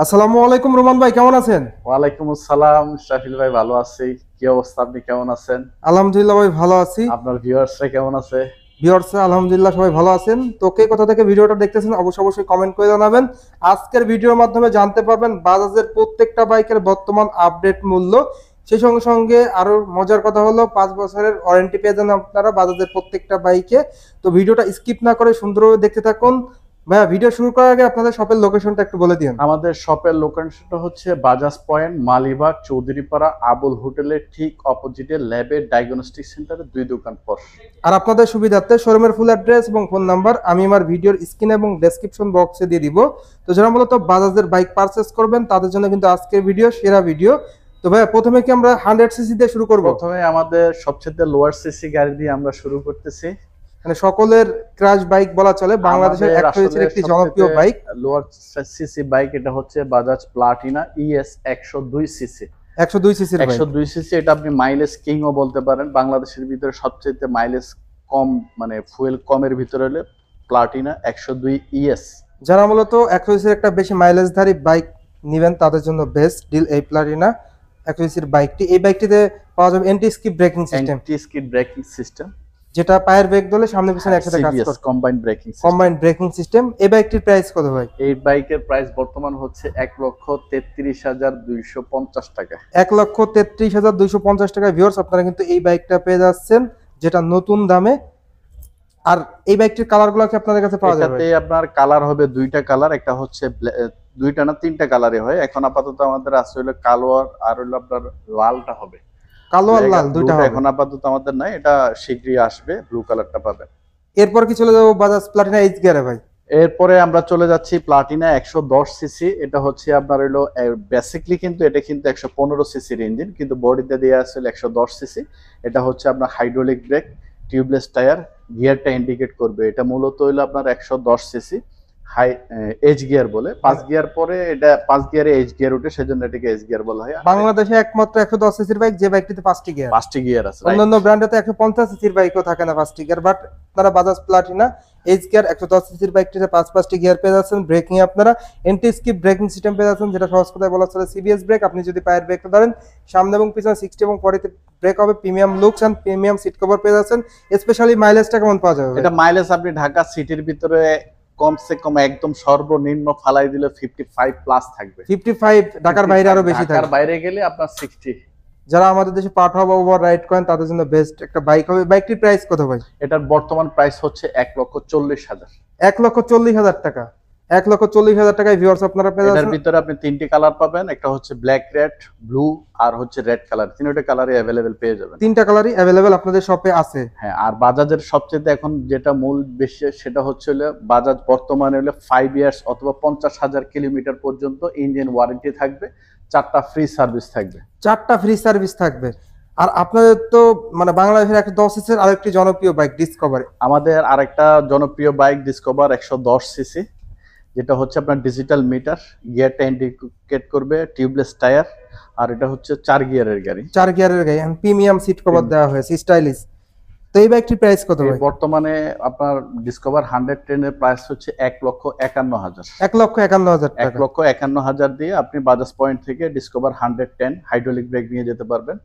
আসসালামু আলাইকুম রোমান ভাই, কেমন আছেন? ওয়ালাইকুম আসসালাম শাফিল ভাই, ভালো আছি। কি অবস্থা, আপনি কেমন আছেন? আলহামদুলিল্লাহ ভাই, ভালো আছি। আপনার ভিউয়ার্সরা কেমন আছে? ভিউয়ার্স আলহামদুলিল্লাহ সবাই ভালো আছেন। তো কে কোথা থেকে ভিডিওটা দেখতেছেন অবশ্যই কমেন্ট করে জানাবেন। আজকের ভিডিওর মাধ্যমে জানতে পারবেন বাজাজের প্রত্যেকটা বাইকের বর্তমান আপডেট মূল্য। সেই সঙ্গে সঙ্গে আরো মজার কথা হলো 5 বছরের ওয়ারেন্টি পেয়ে যান আপনারা বাজাজের প্রত্যেকটা বাইকে। তো ভিডিওটা স্কিপ না করে সুন্দরভাবে দেখতে থাকুন। ভাইয়া, ভিডিও শুরু করার আগে আপনাদের শপের লোকেশনটা একটু বলে দিন। আমাদের শপের লোকেশনটা হচ্ছে বাজাজ পয়েন্ট, মালিবাগ, চৌধুরীপাড়া, আবুল হোটেলের ঠিক অপোজিটে ল্যাবের ডায়াগনস্টিক সেন্টারে 2 দোকান পর। আর আপনাদের সুবিধার্থে শোরুমের ফুল অ্যাড্রেস এবং ফোন নাম্বার আমি আমার ভিডিওর স্ক্রিন এবং ডেসক্রিপশন বক্সে দিয়ে দিব। তো যারা মূলত বাজাজের বাইক পারচেস করবেন তাদের জন্য কিন্তু আজকের ভিডিও সেরা ভিডিও। তো ভাই, প্রথমে কি আমরা 100 সিসি দিয়ে শুরু করব? প্রথমে আমাদের সবচেয়ে লোয়ার সিসি গাড়ি দিয়ে আমরা শুরু করতেছি। মানে সকলের ক্রাশ বাইক বলা চলে, বাংলাদেশের একটি জনপ্রিয় বাইক। লোয়ার সিসি বাইক এটা হচ্ছে বাজাজ প্লাটিনা ইএস 102 সিসি। 102 সিসির বাইক। 102 সিসি, এটা আপনি মাইলেজ কিংও বলতে পারেন। বাংলাদেশের ভিতরে সবচেয়ে মাইলেজ কম, মানে ফুয়েল কমের ভিতরে হলে প্লাটিনা 102 ইএস। যারা মূলত 100 সিসির একটা বেশি মাইলেজধারী বাইক নেবেন তাদের জন্য বেস্ট ডিল এই প্লাটিনা 100 সিসির বাইকটি। এই বাইকটিতে পাওয়া যাবে anti skip braking system. Anti skid braking system, যেটা পায়ের ব্রেক দিলে সামনে পিছনে একসাথে কাজ করে। Combined braking system. Combined braking system. এই বাইকটির প্রাইস কত ভাই? এই বাইকের প্রাইস বর্তমান হচ্ছে 1,33,250 টাকা। 1,33,250 টাকায় ভিউয়ার্স আপনারা কিন্তু এই বাইকটা পেয়ে যাচ্ছেন, যেটা নতুন দামে। আর এই বাইকটির কালারগুলো কি আপনাদের কাছে পাওয়া যাবে? এটাতে আপনার কালার হবে দুইটা কালার, একটা হচ্ছে দুইটা না তিনটা কালারে হয়। এখন আপাতত আমাদের আছে হলো কালো আর হলো আপনার লালটা হবে। কালো আর লাল দুইটা হবে। এখন আপাতত আমাদের নাই, এটা শীঘ্রই আসবে, ব্লু কালারটা পাবেন। এরপর কি চলে যাবো বাজাজ প্লাটিনা এইচ গিয়ারে ভাই? এরপরে আমরা চলে যাচ্ছি প্লাটিনা 110 সিসি। এটা হচ্ছে আপনার হলো বেসিকলি কিন্তু এটা কিন্তু 115 সিসির ইঞ্জিন, কিন্তু বডিতে দেওয়া আছে 110 সিসি। এটা হচ্ছে আপনার হাইড্রোলিক ব্রেক, টিউবলেস টায়ার, গিয়ারটা ইন্ডিকেট করবে। এটা মূলত হলো আপনার 110 সিসি হাই এইচ গিয়ার বলে। 5 গিয়ার পরে এটা 5 গিয়ারে এইচ গিয়ার উঠে, সেজন্য এটাকে এইচ গিয়ার বলা হয়। বাংলাদেশে একমাত্র 110 সিসির বাইক যে বাইকটিতে 5টি গিয়ার। 5টি গিয়ার আছে। অন্যান্য ব্র্যান্ডে তো 150 সিসির বাইকও থাকে না 5টি গিয়ার, বাট আপনারা বাজাজ প্লাটিনা এইচ গিয়ার 110 সিসির বাইকটিতে 5টি গিয়ার পেয়ে যাচ্ছেন। ব্রেকিং আপনারা এন্টি স্কিপ ব্রেকিং সিস্টেম পেয়ে যাচ্ছেন, যেটা সহজ কথায় বলা চলে সিবিএস ব্রেক। আপনি যদি পায়ের ব্রেকটা ধরেন সামনে এবং পিছনে 60 এবং 40 তে ব্রেক হবে। Premium looks and premium seat cover পেয়ে যাচ্ছেন। স্পেশালি মাইলেজটা কেমন পাওয়া যাবে? এটা মাইলেজ আপনি ঢাকা সিটির ভিতরে কমসে কম একদম সর্বনিম্ন ফালাই দিলে 55 প্লাস থাকবে। 55, ঢাকার বাইরে আরো বেশি থাকবে। ঢাকার বাইরে গেলে আপনার 60। যারা আমাদের দেশে পাঠাও বা ওভার রাইড করেন তাদের জন্য বেস্ট একটা বাইক হবে। বাইকটির প্রাইস কত ভাই? এটার বর্তমান প্রাইস হচ্ছে 1,40,000। 1,40,000 টাকা। 1,40,000 টাকায় ভিউয়ার্স আপনারা পেয়ে যাচ্ছেন। এটার ভিতরে আপনি 3টি কালার পাবেন, একটা হচ্ছে ব্ল্যাক, রেড, ব্লু আর হচ্ছে রেড কালার। তিনটা কালারই अवेलेबल পেয়ে যাবেন। 3টা কালারই अवेलेबल আপনাদের শপে আছে। হ্যাঁ, আর বাজাজের সবচেয়ে এখন যেটা মূল বেশি সেটা হচ্ছে বাজাজ বর্তমানে 5 ইয়ার্স অথবা 50,000 কিলোমিটার পর্যন্ত ইঞ্জিন ওয়ারেন্টি থাকবে, 4টা ফ্রি সার্ভিস থাকবে। 4টা ফ্রি সার্ভিস থাকবে। আর আপনাদের তো মানে বাংলাদেশের 110 সিসির আরেকটি জনপ্রিয় বাইক ডিসকভার। আমাদের আরেকটা জনপ্রিয় বাইক ডিসকভার 110 সিসি, যেটা হচ্ছে আপনার ডিজিটাল মিটার, গিয়ারটা ইন্ডিকেট করবে, টিউবলেস টায়ার, আর এটা হচ্ছে 4 গিয়ারের গাড়ি। 4 গিয়ারের গাড়ি, প্রিমিয়াম সিট কভার দেওয়া হয়েছে, স্টাইলিশ। তো এই বাইকটির প্রাইস কত ভাই? বর্তমানে আপনার ডিসকভার 110 এর প্রাইস হচ্ছে 1,51,000। 1,51,000 টাকা। 1,51,000 দিয়ে আপনি বাজাজ পয়েন্ট থেকে ডিসকভার 110 হাইড্রোলিক ব্রেক নিয়ে যেতে পারবেন।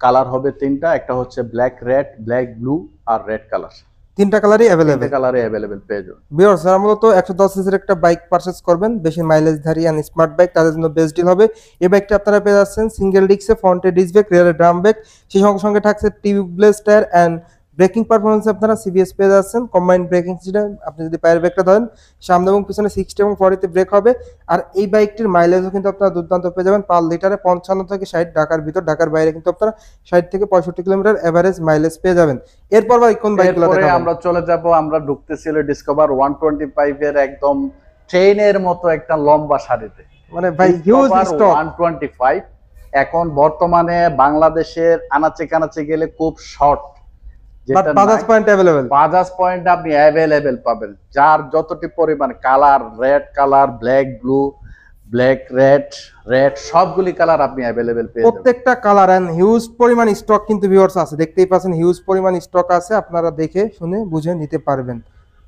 কালার হবে 3টা, একটা হচ্ছে ব্ল্যাক, রেড, ব্ল্যাক, ব্লু আর রেড কালার। 3টা কালারই अवेलेबल। 3টা কালারে अवेलेबल পেয়ে যাবেন। ভিউয়ার্স যারা মূলত 110 সিসির একটা বাইক পারচেজ করবেন, বেশি মাইলেজধারী এন্ড স্মার্ট বাইক, তাদের জন্য বেস্ট ডিল হবে। এই বাইকটা আপনারা পেয়ে যাচ্ছেন সিঙ্গেল ডিস্কে, ফ্রন্টে ডিস্ক ব্রেক, রিয়ারে ড্রাম ব্রেক, সেই সঙ্গে সঙ্গে থাকছে tubeless tyre and braking performance আপনারা সিবিএস পেয়ে যাচ্ছেন। Combined braking system. আপনি যদি পায়ের ব্রেকটা ধরেন সামনে এবং পিছনে 60 এবং 40 তে ব্রেক হবে। আর এই বাইকটির মাইলেজও কিন্তু আপনারা দুর্দান্ত পেয়ে যাবেন, পার লিটারে 55 থেকে 60। ঢাকার ভিতর, ঢাকার বাইরে কিন্তু আপনারা 60 থেকে 65 কিলোমিটার এভারেজ মাইলেজ পেয়ে যাবেন। এরপর ভাই কোন বাইকগুলো দেখাবো? আমরা চলে যাব, আমরা ঢুকতেছি ডিসকভার 125 এর একদম ট্রেনের মতো একটা লম্বা সারিতে। মানে ভাই হিউজ স্টক 125 এখন বর্তমানে বাংলাদেশের আনাচে কানাচে গেলে খুব short, but Bajaj point available. Bajaj point আপনি अवेलेबल পাবেন, যার যতটি পরিমাণ colour, red colour, black, blue, black, red, red সবগুলি কালার আপনি अवेलेबल পেয়ে যাবেন। প্রত্যেকটা কালার এন্ড হিউজ পরিমাণ স্টক কিন্তু ভিউয়ার্স আছে, দেখতেই পাচ্ছেন হিউজ পরিমাণ স্টক আছে, আপনারা দেখে শুনে বুঝে নিতে পারবেন।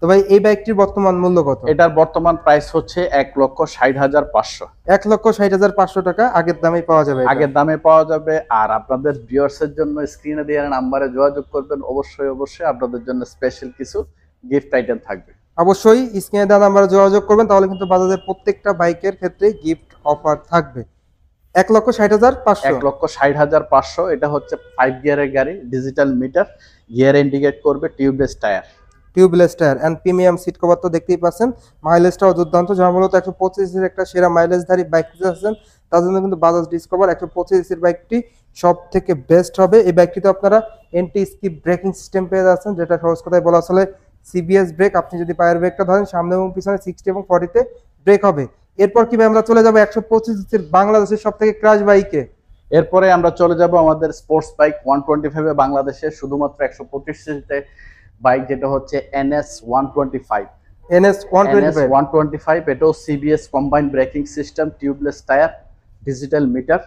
তো ভাই এই বাইকটির বর্তমান মূল্য কত? এটার বর্তমান প্রাইস হচ্ছে 1,60,500। 1,60,500 টাকা আগের দামেই পাওয়া যাবে এটা। আগের দামে পাওয়া যাবে। আর আপনাদের ভিউয়ার্সের জন্য স্ক্রিনে দেওয়া নাম্বারে যোগাযোগ করবেন, অবশ্যই অবশ্যই আপনাদের জন্য স্পেশাল কিছু গিফট আইটেম থাকবে। অবশ্যই স্ক্রিনে দেওয়া নাম্বারে যোগাযোগ করবেন, তাহলে কিন্তু বাজাজের প্রত্যেকটা বাইকের ক্ষেত্রে গিফট অফার থাকবে। 1,60,500। 1,60,500। এটা হচ্ছে 5 গিয়ারের গাড়ি, ডিজিটাল মিটার, গিয়ার ইন্ডিকেট করবে, tubeless tyre. Tubeless tyre and premium seat cover তো দেখতেই পাচ্ছেন। মাইলেজটাও দুর্দান্ত, যারা মূলত 125 এর একটা সেরা মাইলেজধারী বাইক আছেন তার জন্য কিন্তু বাজাজ ডিসকভার 125 এর বাইকটি সব থেকে বেস্ট হবে। এই বাইকটিতে আপনারা এন্টি স্কিপ ব্রেকিং সিস্টেম পেয়ে যাচ্ছেন, যেটা সহজ কথায় বলা চলে সিবিএস ব্রেক। আপনি যদি পায়ের ব্রেকটা ধরেন সামনে এবং পিছনে 60 এবং 40 তে ব্রেক হবে। এরপর কি ভাই আমরা চলে যাব 125 এর বাংলাদেশের সব থেকে ক্রাশ বাইকে। এরপরে আমরা চলে যাব আমাদের স্পোর্টস বাইক 125 এ বাংলাদেশের শুধুমাত্র 125 সিসিতে বাইক, যেটা হচ্ছে NS 125। NS 125 এটাও CBS combined braking system, tubeless tyre, digital meter.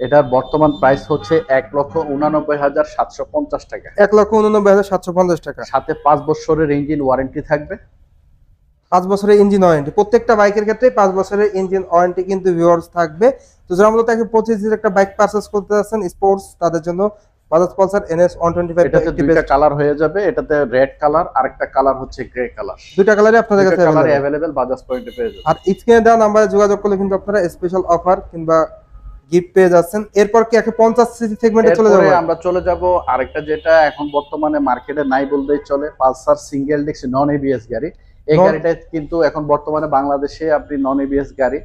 এটার বর্তমান প্রাইস হচ্ছে 1,89,750 টাকা। 1,89,750 টাকা। সাথে 5 বছরের ইঞ্জিন ওয়ারেন্টি থাকবে। 5 বছরের ইঞ্জিন ওয়ারেন্টি, প্রত্যেকটা বাইকের ক্ষেত্রে 5 বছরের ইঞ্জিন ওয়ারেন্টি কিন্তু ভিউয়ার্স থাকবে। তো যারা মূলত 125 এর একটা বাইক পারচেজ করতে যাচ্ছেন স্পোর্টস, তাদের জন্য বাজাজ পালসার NS 125 এটাতে দুইটা কালার হয়ে যাবে। এটাতে রেড কালার, আরেকটা কালার হচ্ছে গ্রে কালার। দুইটা কালারই আপনাদের কাছে अवेलेबल বাজাজ পয়েন্টে পেয়ে যাবেন। আর স্ক্রিনে দেওয়া নম্বরে যোগাযোগ করলে কিন্তু আপনারা স্পেশাল অফার কিংবা গিফট পেয়ে যাচ্ছেন। এরপর কি 150 সিসি সেগমেন্টে চলে যাব? আমরা চলে যাব আরেকটা, যেটা এখন বর্তমানে মার্কেটে নাই বললেই চলে, Pulsar single disc non ABS গাড়ি। এই গাড়িটা কিন্তু এখন বর্তমানে বাংলাদেশে আপনি নন এবিএস গাড়ি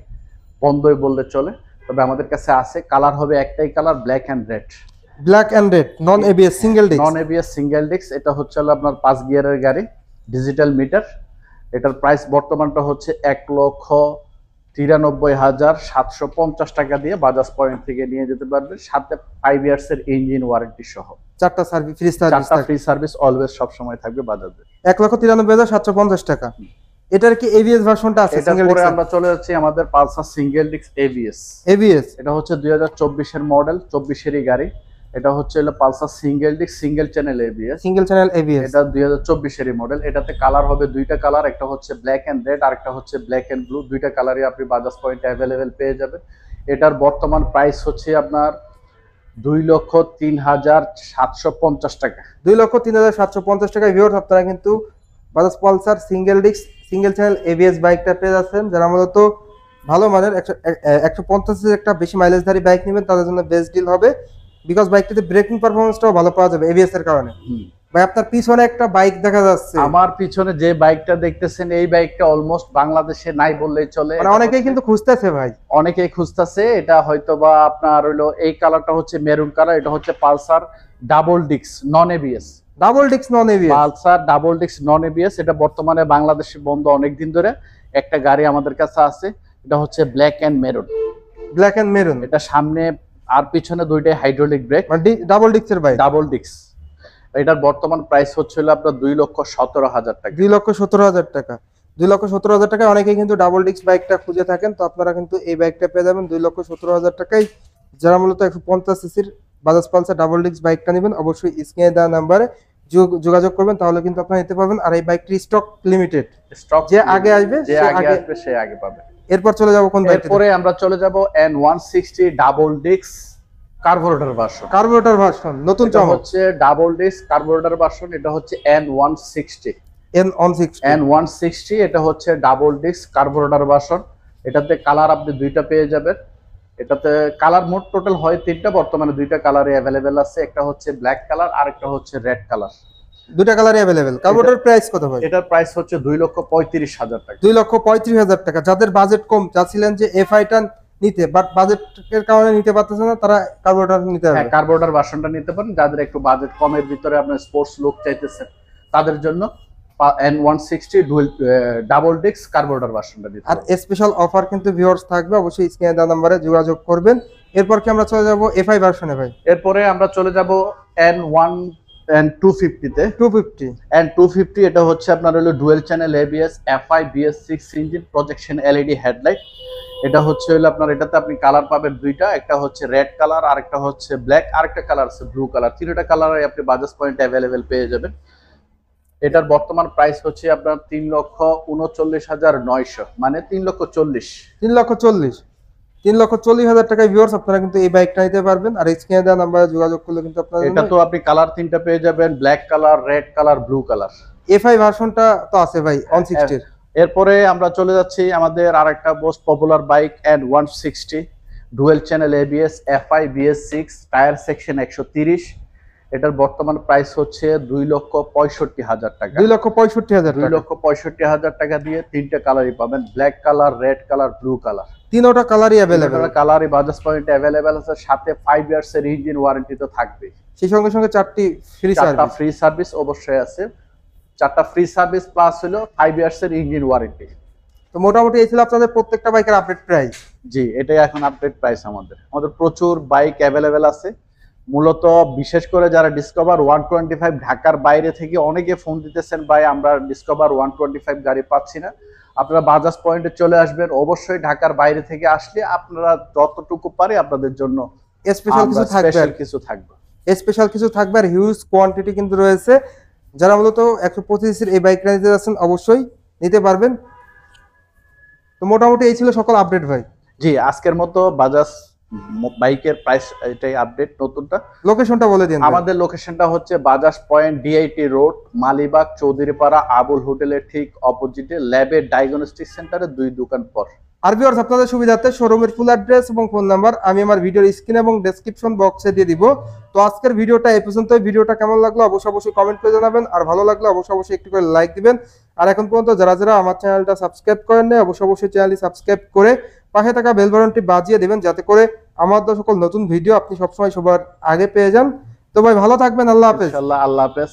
বন্ধই বললে চলে, তবে আমাদের কাছে আছে। কালার হবে একটাই colour, black and red. Black and red, non ABS single disc. Non ABS single disc. এটা হচ্ছে আপনার 5 গিয়ারের গাড়ি, ডিজিটাল মিটার। এটার প্রাইস বর্তমানটা হচ্ছে 1,93,750 টাকা দিয়ে বাজাজ পয়েন্ট থেকে নিয়ে যেতে পারবে, সাথে 5 ইয়ার্স এর ইঞ্জিন ওয়ারেন্টি সহ। 4টা সার্ভিস ফ্রি সার্ভিস, 4টা ফ্রি সার্ভিস অলওয়েজ সব সময় থাকবে বাজাজে। 1,93,750 টাকা। এটার কি এবিএস ভার্সনটা আছে? Single disc. আমরা চলে যাচ্ছি আমাদের পালসার সিঙ্গেল ডিস্ক এবিএস। এটা হচ্ছে 2024 এর মডেল, 24 এরই গাড়ি। এটা হচ্ছে Pulsar single disc single channel ABS. Single channel ABS. এটা 2024 এরই মডেল। এটাতে কালার হবে দুইটা কালার, একটা হচ্ছে ব্ল্যাক এন্ড রেড, আর একটা হচ্ছে ব্ল্যাক এন্ড ব্লু। দুইটা কালারই আপনি বাজাজ পয়েন্টে अवेलेबल পেয়ে যাবেন। এটার বর্তমান প্রাইস হচ্ছে আপনার 2,03,750 টাকা। 2,03,750 টাকায় ভিউয়ার্স আপনারা কিন্তু Bajaj Pulsar single disc single channel ABS বাইকটা পেয়ে যাচ্ছেন। যারা মূলত ভালো মানের 150 এর একটা বেশি মাইলেজধারী বাইক নেবেন তাদের জন্য বেস্ট ডিল হবে, বিকজ বাইকটিতে ব্রেকিং পারফরম্যান্সটাও ভালো পাওয়া যাবে এবিএস এর কারণে। ভাই আপনার পিছনে একটা বাইক দেখা যাচ্ছে। আমার পিছনে যে বাইকটা দেখতেছেন, এই বাইকটা অলমোস্ট বাংলাদেশে নাই বললেই চলে। মানে অনেকেই কিন্তু খুঁজতেছে ভাই, অনেকেই খুঁজতেছে। এটা হয়তোবা আপনার হইলো এই কালারটা হচ্ছে মেরুন কালার। এটা হচ্ছে Pulsar double disc non ABS. Double disc non ABS, Pulsar double disc non ABS. এটা বর্তমানে বাংলাদেশে বন্ধ অনেক দিন ধরে। একটা গাড়ি আমাদের কাছে আছে, এটা হচ্ছে black and maroon. Black and maroon. এটা সামনে আর পিছনে দুইটাই হাইড্রোলিক ব্রেক, মানে ডাবল ডিস্কের বাইক। Double disc. এটার বর্তমান প্রাইস হচ্ছিল আপনার 2,17,000 টাকা। 2,17,000 টাকা। 2,17,000 টাকায় অনেকেই কিন্তু ডাবল ডিস্ক বাইকটা খুঁজে থাকেন, তো আপনারা কিন্তু এই বাইকটা পেয়ে যাবেন 2,17,000 টাকায়। যারা মূলত 150 সিসির বাজাজ পালসার ডাবল ডিস্ক বাইকটা নেবেন অবশ্যই স্ক্রিনে দেওয়া নাম্বারে যোগাযোগ করবেন, তাহলে কিন্তু আপনারা নিতে পারবেন। আর এই বাইকটি স্টক লিমিটেড, স্টক যে আগে আসবে সে আগে পাবে। এরপর চলে যাব কোন বাইকটাতে? এরপরে আমরা চলে যাব N160 double disc carburettor version. Carburettor version নতুন চমক হচ্ছে ডাবল ডিস্ক কার্বোরেটর ভার্সন। এটা হচ্ছে N160। এটা হচ্ছে ডাবল ডিস্ক কার্বোরেটর ভার্সন। এটাতে কালার আপনি দুইটা পেয়ে যাবেন। এটাতে কালার মোট টোটাল হয় 3টা, বর্তমানে 2টা কালারে अवेलेबल আছে। একটা হচ্ছে ব্ল্যাক কালার আর একটা হচ্ছে রেড কালার। 2টা কালারে अवेलेबल। কার্বোরেটর প্রাইস কত ভাই? এটার প্রাইস হচ্ছে 2,35,000 টাকা। 2,35,000 টাকা। যাদের বাজেট কম, চাচ্ছিলেন যে এফআইটা নিতে, বাট বাজেটের কারণে নিতে পারতেছে না, তারা কার্বোরেটর নিতে পারবে। হ্যাঁ, কার্বোরেটর ভার্সনটা নিতে পারেন। যাদের একটু বাজেট কমের ভিতরে আপনার স্পোর্টস লুক চাইতেছেন, তাদের জন্য N160 ডাবল ডিস্ক কার্বোরেটর ভার্সনটা দিতে। আর স্পেশাল অফার কিন্তু ভিউয়ার্স থাকবে, অবশ্যই স্ক্রিনে দেওয়া নম্বরে যোগাযোগ করবেন। এরপর কি আমরা চলে যাব এফআই ভার্সনে ভাই? এরপরে আমরা চলে যাব N250 তে। 250 N250 এটা হচ্ছে আপনার হলো dual channel ABS FI BS6 engine, projection LED headlight. এটা হচ্ছে হলো আপনার, এটাতে আপনি কালার পাবেন দুইটা, একটা হচ্ছে রেড কালার আর একটা হচ্ছে ব্ল্যাক, আর একটা কালার আছে ব্লু কালার। তিনটা কালারে আপনি বাজাজ পয়েন্টে अवेलेबल পেয়ে যাবেন। এটার বর্তমান প্রাইস হচ্ছে আপনার 3,39,900, মানে 3,40,000। 3,40,000, 3,40,000 টাকায় ভিউয়ার্স আপনারা কিন্তু এই বাইকটা নিতে পারবেন। আর স্ক্রিনে দেওয়া নাম্বারে যোগাযোগ করলে কিন্তু আপনারা এটা তো আপনি কালার তিনটা পেয়ে যাবেন, black colour, red colour, blue colour. FI ভার্সনটা তো আছে ভাই 160 এর। এরপরে আমরা চলে যাচ্ছি আমাদের আরেকটা most popular bike N160, dual channel ABS, FI BS6, tyre section 130। এটার বর্তমান প্রাইস হচ্ছে 2,65,000 টাকা। 2,65,000 টাকা। 2,65,000 টাকা দিয়ে তিনটা কালারই পাবেন, black colour, red colour, blue colour. তিনটা কালারই অ্যাভেলেবেল। কালারই বাজাজ পয়েন্টে অ্যাভেলেবেল আছে, সাথে 5 ইয়ার্স এর ইঞ্জিন ওয়ারেন্টি তো থাকবেই। সেই সঙ্গে সঙ্গে 4টি ফ্রি সার্ভিস। ফ্রি সার্ভিস অবশ্যই আছে, 4টা ফ্রি সার্ভিস প্লাস হলো 5 ইয়ার্স এর ইঞ্জিন ওয়ারেন্টি। তো মোটামুটি এই ছিল আপনাদের প্রত্যেকটা বাইকের আপডেট প্রাইস। জি, এটাই এখন আপডেট প্রাইস। আমাদের প্রচুর বাইক অ্যাভেলেবেল আছে। মূলত বিশেষ করে যারা ডিসকভার 125 ঢাকার বাইরে থেকে অনেকে ফোন দিতেছেন, ভাই আমরা ডিসকভার 125 গাড়ি পাচ্ছি না, আপনারা বাজাজ পয়েন্টে চলে আসবেন। অবশ্যই ঢাকার বাইরে থেকে আসলে আপনারা যতটুকু পারে আপনাদের জন্য স্পেশাল কিছু থাকবে। স্পেশাল কিছু থাকবে আর হিউজ কোয়ান্টিটি কিন্তু রয়েছে। যারা মূলত 125 সিসির এই বাইকটা নিতে যাচ্ছেন অবশ্যই নিতে পারবেন। তো মোটামুটি এই ছিল সকল আপডেট ভাই। জি, আজকের মতো বাজাজ বাইকের প্রাইস এটাই আপডেট। নতুনটা লোকেশনটা বলে দিন। আমাদের লোকেশনটা হচ্ছে Bajaj point, DIT road, Malibagh, Chowdhurypara, Abul হোটেলের ঠিক অপোজিটে, ল্যাবের ডায়াগনস্টিক সেন্টারে 2 দোকান পর। আর ভিউয়ার্স আপনাদের সুবিধার্থে শোরুমের ফুল অ্যাড্রেস এবং ফোন নাম্বার আমি আমার ভিডিওর স্ক্রিন এবং ডেসক্রিপশন বক্সে দিয়ে দিব। তো আজকের ভিডিওটা এই পর্যন্তই। ভিডিওটা কেমন লাগলো অবশ্যই কমেন্ট করে জানাবেন, আর ভালো লাগলে অবশ্যই একটু করে লাইক দিবেন। আর এখন পর্যন্ত যারা আমার চ্যানেলটা সাবস্ক্রাইব করেন না অবশ্যই চ্যানেলটি সাবস্ক্রাইব করে পাশে থাকা বেল বাটনটি বাজিয়ে দিবেন, যাতে করে আমার সকল নতুন ভিডিও আপনি সবসময় সবার আগে পেয়ে যান। তো ভাই ভালো থাকবেন, আল্লাহ হাফেজ। ইনশাআল্লাহ, আল্লাহ হাফেজ।